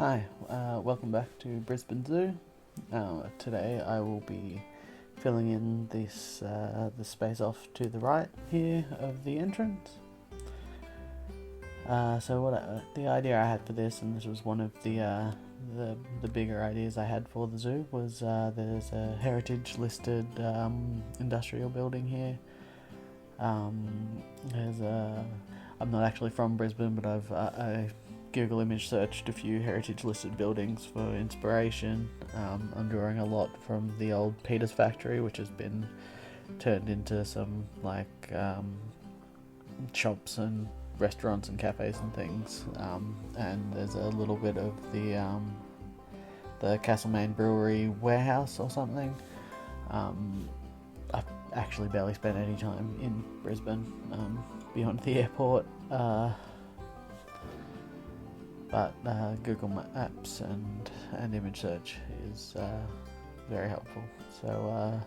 Hi, welcome back to Brisbane Zoo. Today I will be filling in the space off to the right here of the entrance. The idea I had for this, and this was one of the bigger ideas I had for the zoo, was there's a heritage listed industrial building here. I'm not actually from Brisbane, but I Google image searched a few heritage listed buildings for inspiration. I'm drawing a lot from the old Peter's factory, which has been turned into some shops and restaurants and cafes and things. And there's a little bit of the Castlemaine Brewery warehouse or something. I've actually barely spent any time in Brisbane beyond the airport. But Google Maps and image search is very helpful. So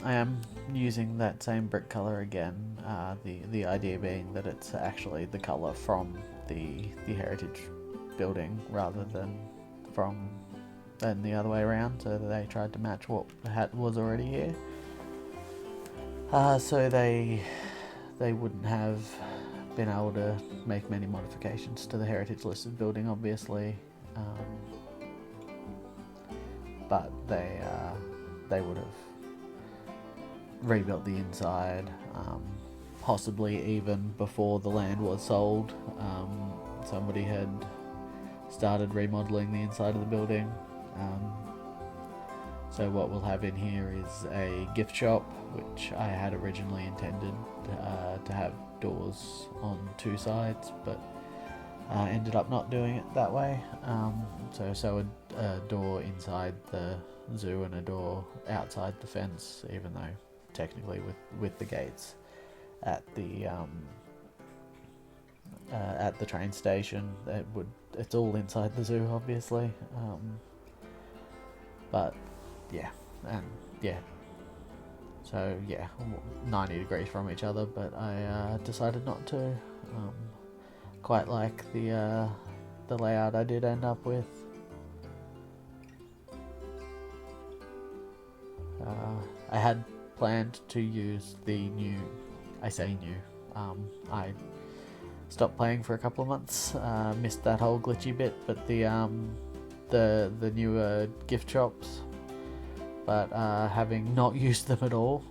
I am using that same brick color again. The idea being that it's actually the color from the heritage building rather than the other way around. So that they tried to match what was already here. So they wouldn't have been able to make many modifications to the heritage listed building, obviously, but they would have rebuilt the inside, possibly even before the land was sold. Somebody had started remodeling the inside of the building. So what we'll have in here is a gift shop, which I had originally intended to have doors on two sides, but ended up not doing it that way. So a door inside the zoo and a door outside the fence, even though technically with the gates at the train station, it's all inside the zoo, obviously. But yeah, and yeah. So yeah, 90 degrees from each other, but I decided not to. Quite like the layout I did end up with. I had planned to use the new. I say new. I stopped playing for a couple of months. Missed that whole glitchy bit, but the newer gift shops. But having not used them at all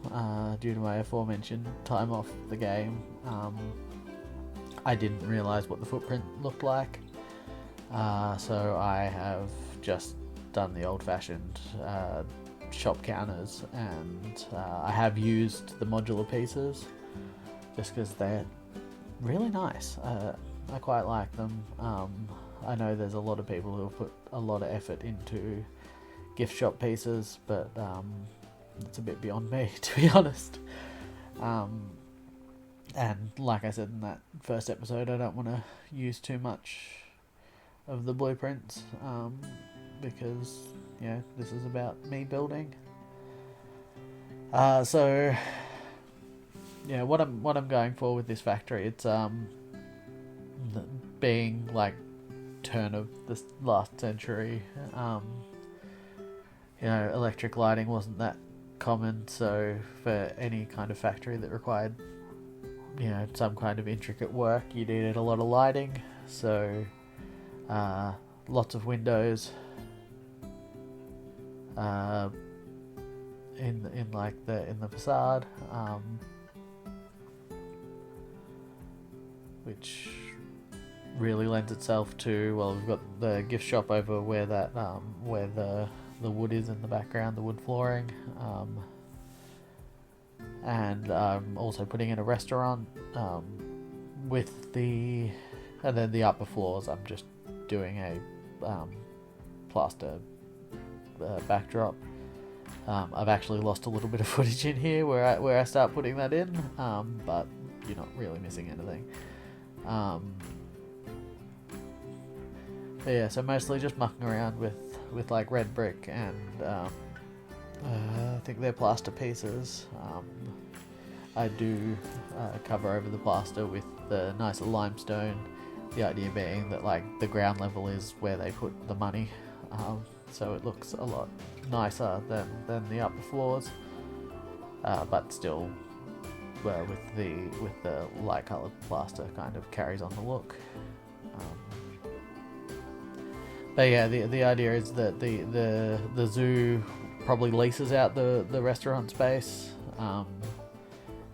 due to my aforementioned time off the game, I didn't realise what the footprint looked like. So I have just done the old-fashioned shop counters, and I have used the modular pieces just because they're really nice. I quite like them. I know there's a lot of people who have put a lot of effort into gift shop pieces, but it's a bit beyond me, to be honest. And like I said in that first episode, I don't want to use too much of the blueprints because this is about me building. What I'm going for with this factory, it's being like turn of the last century. Electric lighting wasn't that common, so for any kind of factory that required, some kind of intricate work, you needed a lot of lighting. So, lots of windows, in the facade, which really lends itself to, we've got the gift shop over where the wood is in the background, the wood flooring, and I'm also putting in a restaurant and then the upper floors I'm just doing a plaster backdrop. I've actually lost a little bit of footage in here where I start putting that in, but you're not really missing anything. So mostly just mucking around with like red brick and I think they're plaster pieces. I do cover over the plaster with the nicer limestone. The idea being that like the ground level is where they put the money, so it looks a lot nicer than the upper floors, but still, with the light coloured plaster, kind of carries on the look. But yeah, the idea is that the zoo probably leases out the restaurant space,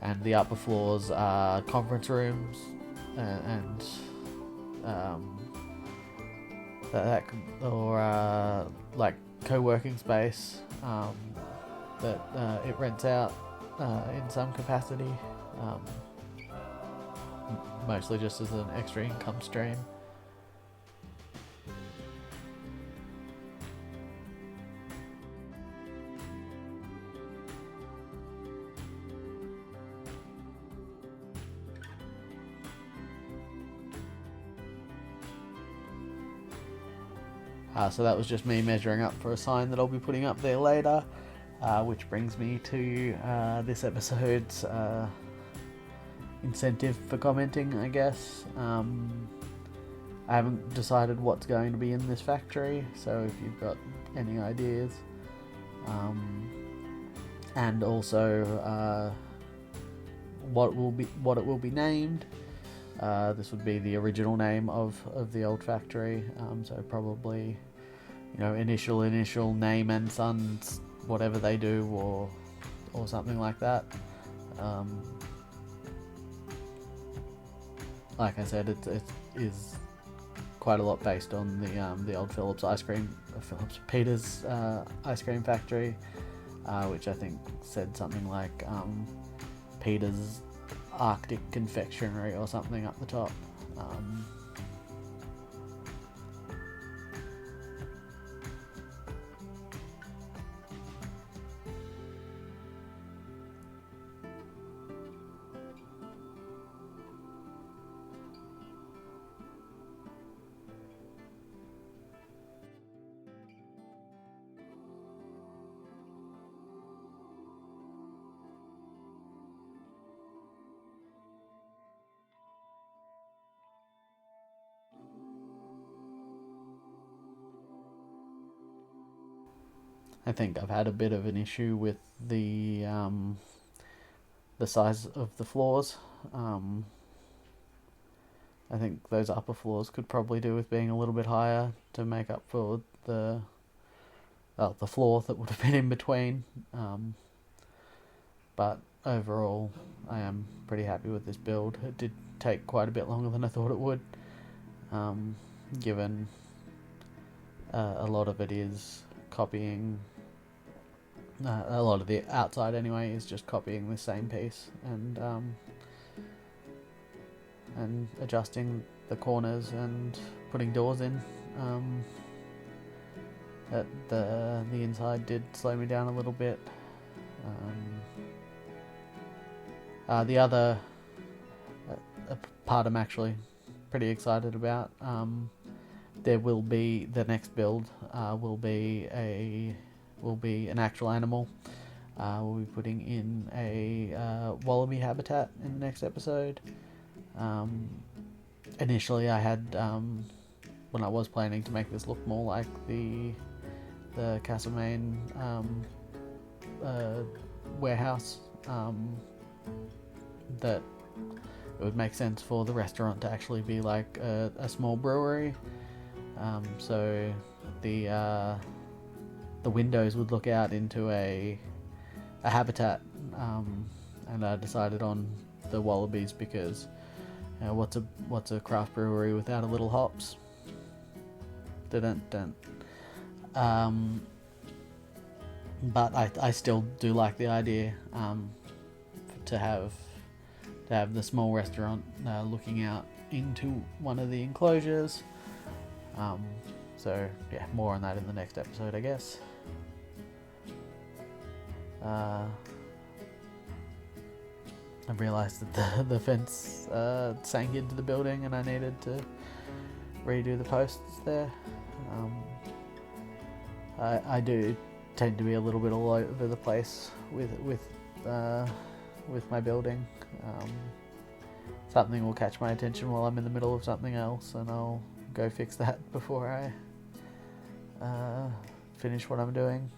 and the upper floors are conference rooms and or like co-working space that it rents out in some capacity, mostly just as an extra income stream. So that was just me measuring up for a sign that I'll be putting up there later, which brings me to this episode's incentive for commenting, I guess. I haven't decided what's going to be in this factory, so if you've got any ideas, and also what it will be named. This would be the original name of the old factory, so probably, initial name and sons, whatever they do, or something like that. Like I said, it is quite a lot based on the old Peters ice cream factory, which I think said something like Peters Arctic Confectionery or something up the top. I think I've had a bit of an issue with the size of the floors. I think those upper floors could probably do with being a little bit higher to make up for the floor that would have been in between. But overall, I am pretty happy with this build. It did take quite a bit longer than I thought it would, given a lot of it is copying. A lot of the outside anyway is just copying the same piece and adjusting the corners and putting doors in. That the inside did slow me down a little bit. The other part I'm actually pretty excited about. There will be the next build. Will be an actual animal. We'll be putting in a wallaby habitat in the next episode. Initially, I had when I was planning to make this look more like the Castlemaine warehouse, that it would make sense for the restaurant to actually be like a small brewery. So the windows would look out into a habitat, and I decided on the wallabies because what's a craft brewery without a little hops? Didn't. But I still do like the idea to have the small restaurant looking out into one of the enclosures. So yeah, more on that in the next episode, I guess. I realised that the fence sank into the building and I needed to redo the posts there. I do tend to be a little bit all over the place with with my building. Something will catch my attention while I'm in the middle of something else, and I'll go fix that before I finish what I'm doing.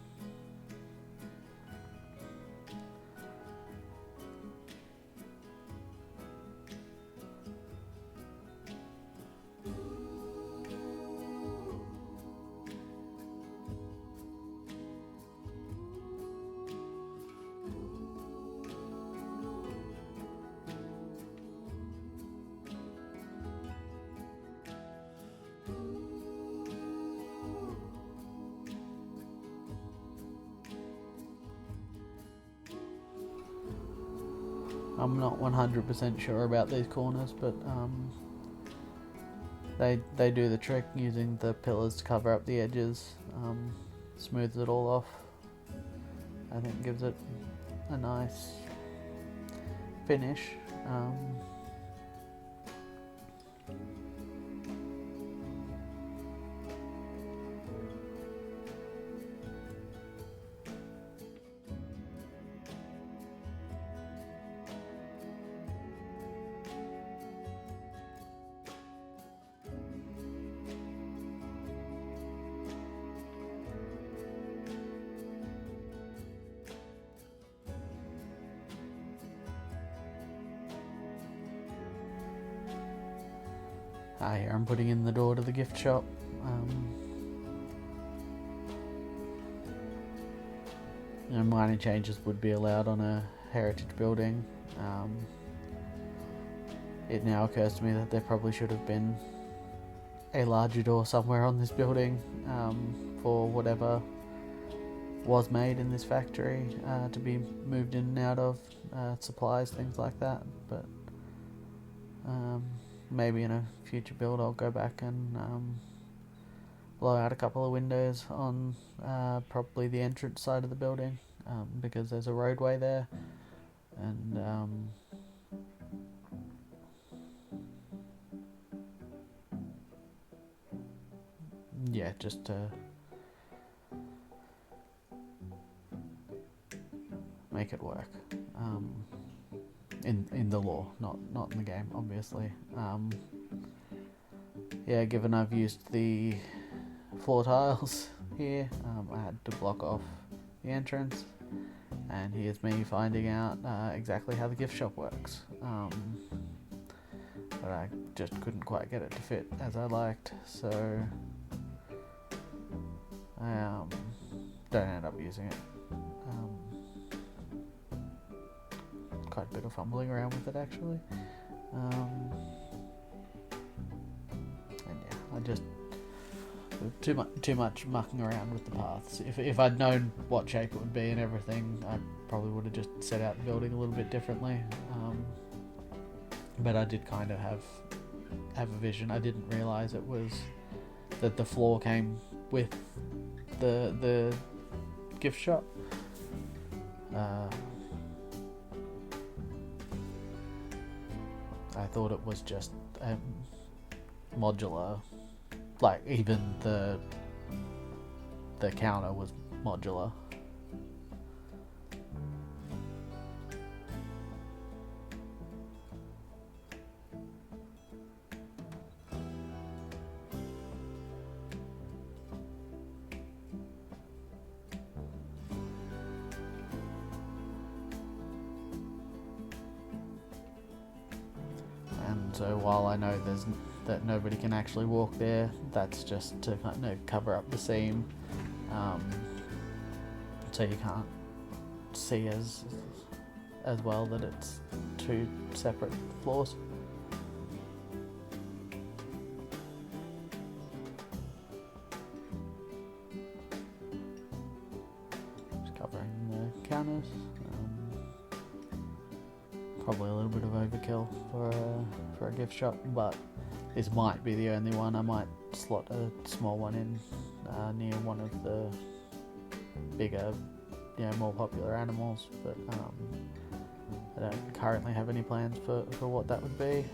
I'm not 100% sure about these corners, but they do the trick using the pillars to cover up the edges. Smooths it all off. I think gives it a nice finish. Here I'm putting in the door to the gift shop. Minor changes would be allowed on a heritage building. It now occurs to me that there probably should have been a larger door somewhere on this building for whatever was made in this factory to be moved in and out of, supplies, things like that. But maybe in a future build I'll go back and blow out a couple of windows on probably the entrance side of the building, because there's a roadway there, and yeah, just to make it work. In the law, not in the game, obviously. Yeah, given I've used the floor tiles here, I had to block off the entrance, and here's me finding out exactly how the gift shop works. But I just couldn't quite get it to fit as I liked, so I don't end up using it. Quite a bit of fumbling around with it, actually. And yeah, I just too much mucking around with the paths. If I'd known what shape it would be and everything, I probably would have just set out the building a little bit differently. But I did kind of have a vision. I didn't realise it was that the floor came with the gift shop. I thought it was just modular, like even the counter was modular. So while I know that nobody can actually walk there, that's just to kind of cover up the seam, so you can't see as well that it's two separate floors. Just covering the counters. Probably a little bit of overkill for a gift shop, but this might be the only one. I might slot a small one in near one of the bigger, more popular animals, but I don't currently have any plans for what that would be.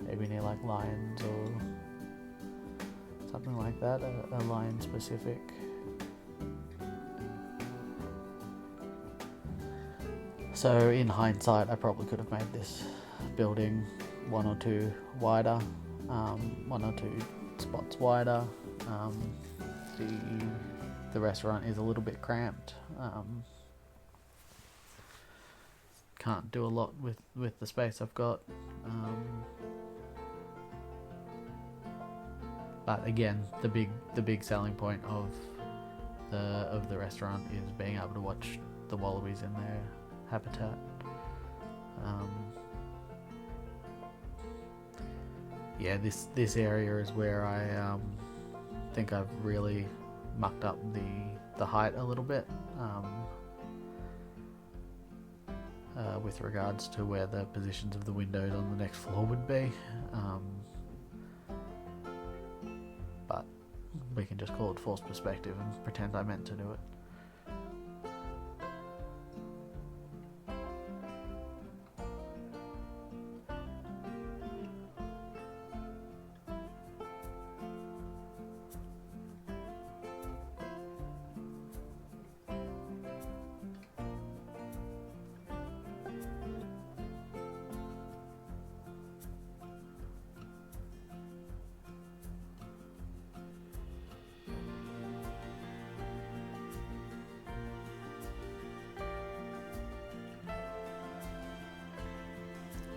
Maybe near like lions or something like that, a lion specific. So in hindsight, I probably could have made this building one or two wider, one or two spots wider. The restaurant is a little bit cramped. Can't do a lot with the space I've got. But again, the big selling point of the restaurant is being able to watch the wallabies in their habitat. Yeah, this area is where I think I've really mucked up the height a little bit, with regards to where the positions of the windows on the next floor would be. But we can just call it forced perspective and pretend I meant to do it.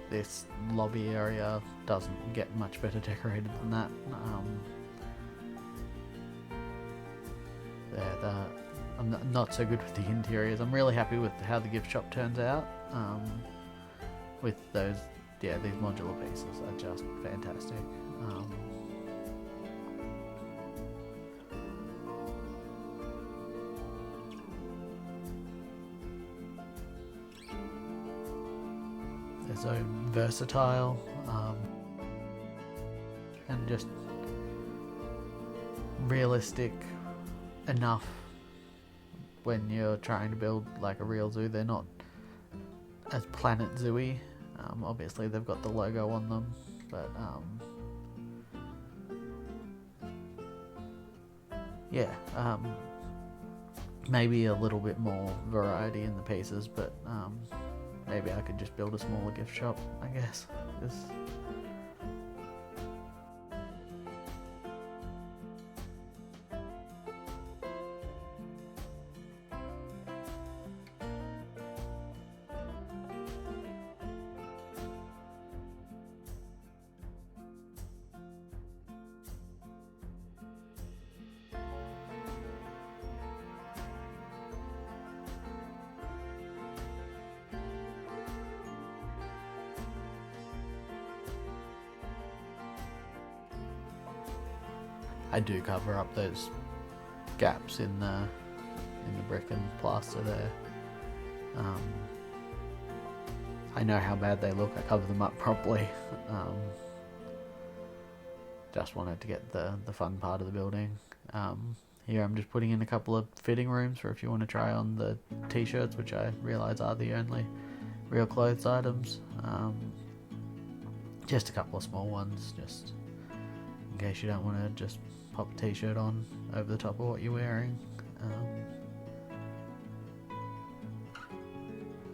This lobby area doesn't get much better decorated than that. I'm not so good with the interiors. I'm really happy with how the gift shop turns out. With those, these modular pieces are just fantastic. They're so versatile, and just realistic enough when you're trying to build like a real zoo. They're not as Planet Zoo-y. Obviously they've got the logo on them, but maybe a little bit more variety in the pieces, but maybe I could just build a smaller gift shop, I guess. I do cover up those gaps in the brick and plaster there. I know how bad they look. I cover them up properly. Just wanted to get the fun part of the building. Here I'm just putting in a couple of fitting rooms for if you want to try on the t-shirts, which I realise are the only real clothes items. Just a couple of small ones, just in case you don't want to just pop a t-shirt on over the top of what you're wearing.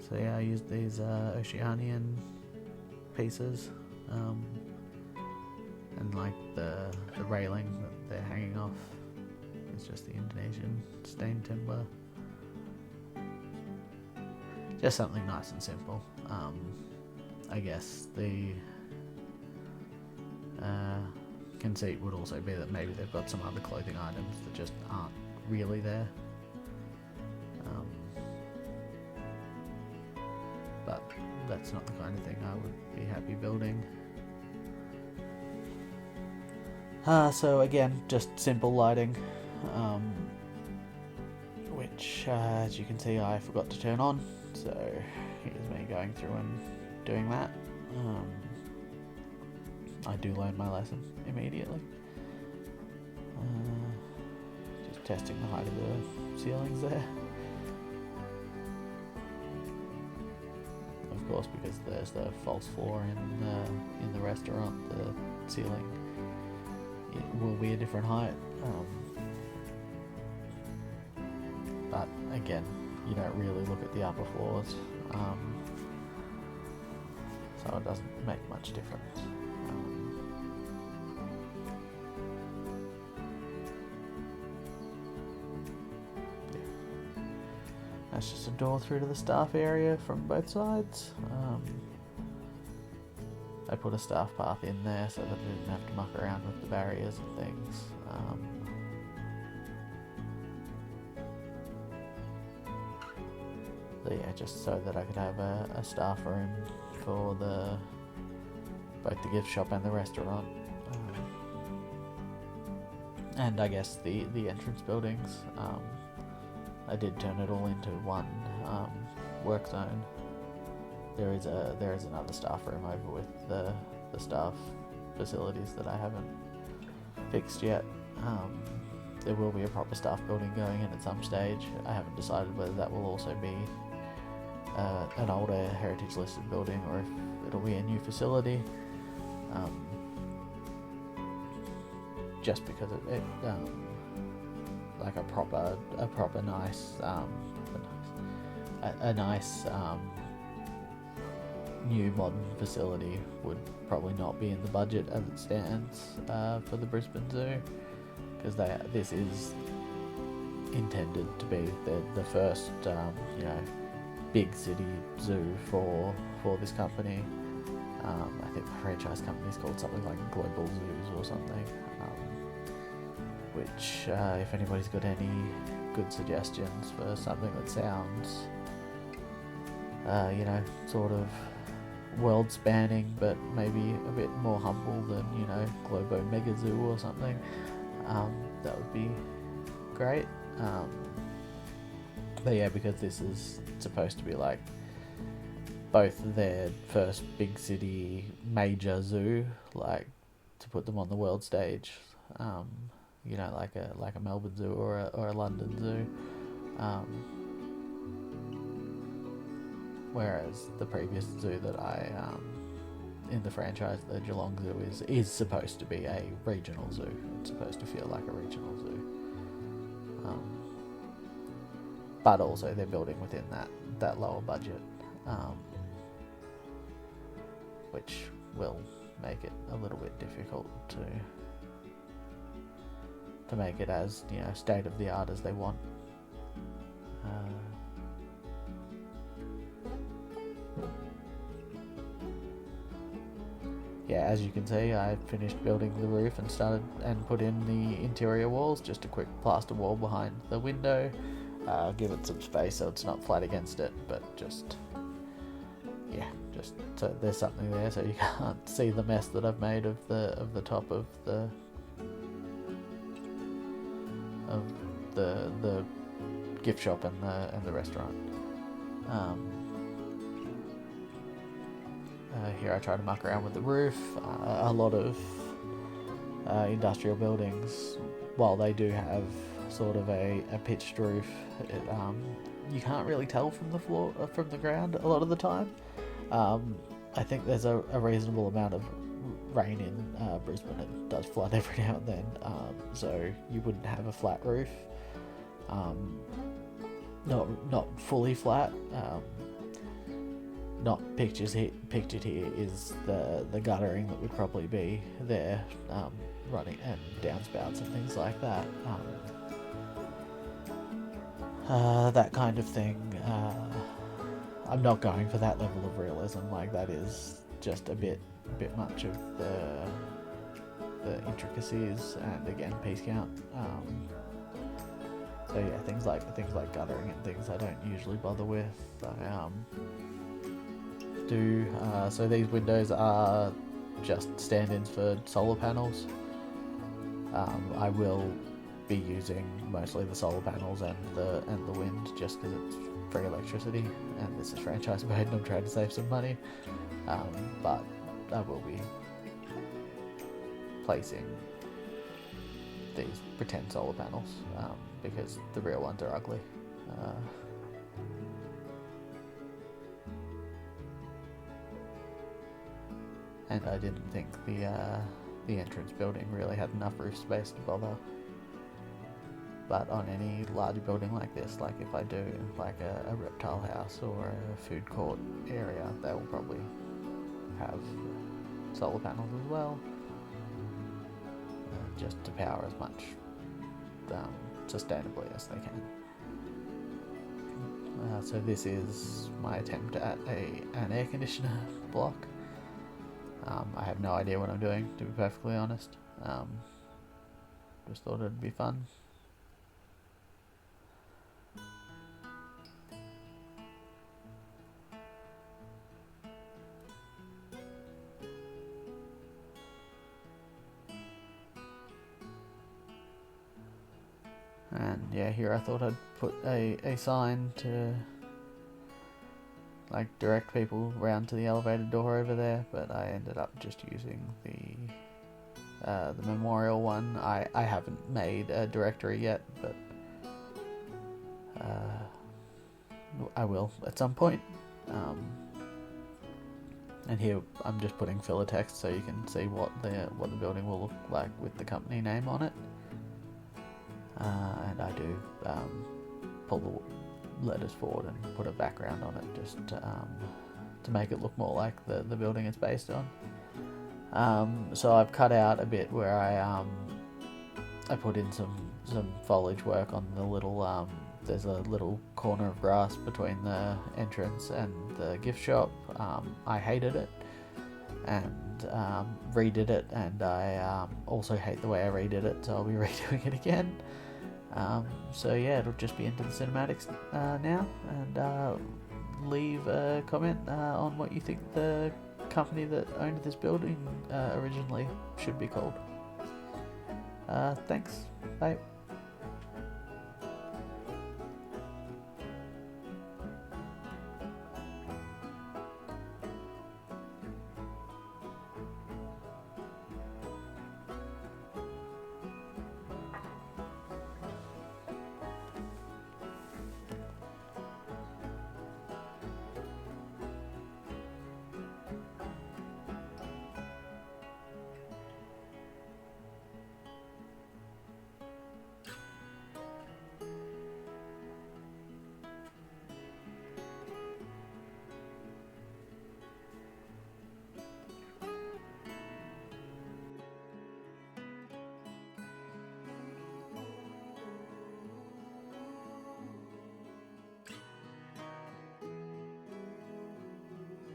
So yeah, I used these Oceanian pieces, and like the railing that they're hanging off is just the Indonesian stained timber. Just something nice and simple. I guess the conceit would also be that maybe they've got some other clothing items that just aren't really there. But that's not the kind of thing I would be happy building. So again, just simple lighting, which as you can see I forgot to turn on, so here's me going through and doing that. I do learn my lesson immediately. Just testing the height of the ceilings there. Of course, because there's the false floor in the restaurant, the ceiling will be a different height. But again, you don't really look at the upper floors. So it doesn't make much difference. That's just a door through to the staff area from both sides. I put a staff path in there so that I didn't have to muck around with the barriers and things. So yeah, just so that I could have a staff room for both the gift shop and the restaurant. And I guess the entrance buildings. I did turn it all into one work zone. There is another staff room over with the staff facilities that I haven't fixed yet. There will be a proper staff building going in at some stage. I haven't decided whether that will also be an older heritage listed building or if it'll be a new facility. Just because it like a proper nice new modern facility would probably not be in the budget as it stands for the Brisbane Zoo, because this is intended to be the first big city zoo for this company. I think the franchise company is called something like Global Zoos or something. Which, if anybody's got any good suggestions for something that sounds, sort of world-spanning, but maybe a bit more humble than, Globo Mega Zoo or something, that would be great. But yeah, because this is supposed to be like both their first big city major zoo, like to put them on the world stage. Like a Melbourne Zoo or a London Zoo, whereas the previous zoo that I in the franchise, the Geelong Zoo, is supposed to be a regional zoo. It's supposed to feel like a regional zoo, but also they're building within that lower budget, which will make it a little bit difficult to make it as state of the art as they want. Yeah, as you can see, I finished building the roof and put in the interior walls. Just a quick plaster wall behind the window. Give it some space so it's not flat against it, but just so there's something there so you can't see the mess that I've made of the top of the gift shop and the restaurant. Here I try to muck around with the roof. A lot of industrial buildings, while they do have sort of a pitched roof, you can't really tell from the floor from the ground a lot of the time. I think there's a reasonable amount of rain in Brisbane. It does flood every now and then, so you wouldn't have a flat roof. Not fully flat. Not pictured here is the guttering that would probably be there, running, and downspouts and things like that. That kind of thing. I'm not going for that level of realism. Like, that is just a bit much of the intricacies, and again, piece count. So yeah, things like guttering and things I don't usually bother with. So these windows are just stand-ins for solar panels. I will be using mostly the solar panels and the wind, just because it's free electricity, and this is franchise made and I'm trying to save some money. But I will be placing these pretend solar panels, because the real ones are ugly. And I didn't think the entrance building really had enough roof space to bother but on any larger building like this, like if I do like a reptile house or a food court area, they will probably have solar panels as well, just to power as much sustainably as they can. So this is my attempt at an air conditioner block. I have no idea what I'm doing, to be perfectly honest. Just thought it'd be fun. And yeah, here I thought I'd put a sign to like direct people round to the elevator door over there, but I ended up just using the memorial one. I haven't made a directory yet, but I will at some point. And here I'm just putting filler text so you can see what the building will look like with the company name on it. And I do pull the letters forward and put a background on it just to make it look more like the building it's based on. So I've cut out a bit where I put in some foliage work on the little there's a little corner of grass between the entrance and the gift shop. I hated it and redid it, and I also hate the way I redid it, so I'll be redoing it again. So yeah, it'll just be into the cinematics now, and leave a comment on what you think the company that owned this building originally should be called. Thanks, bye.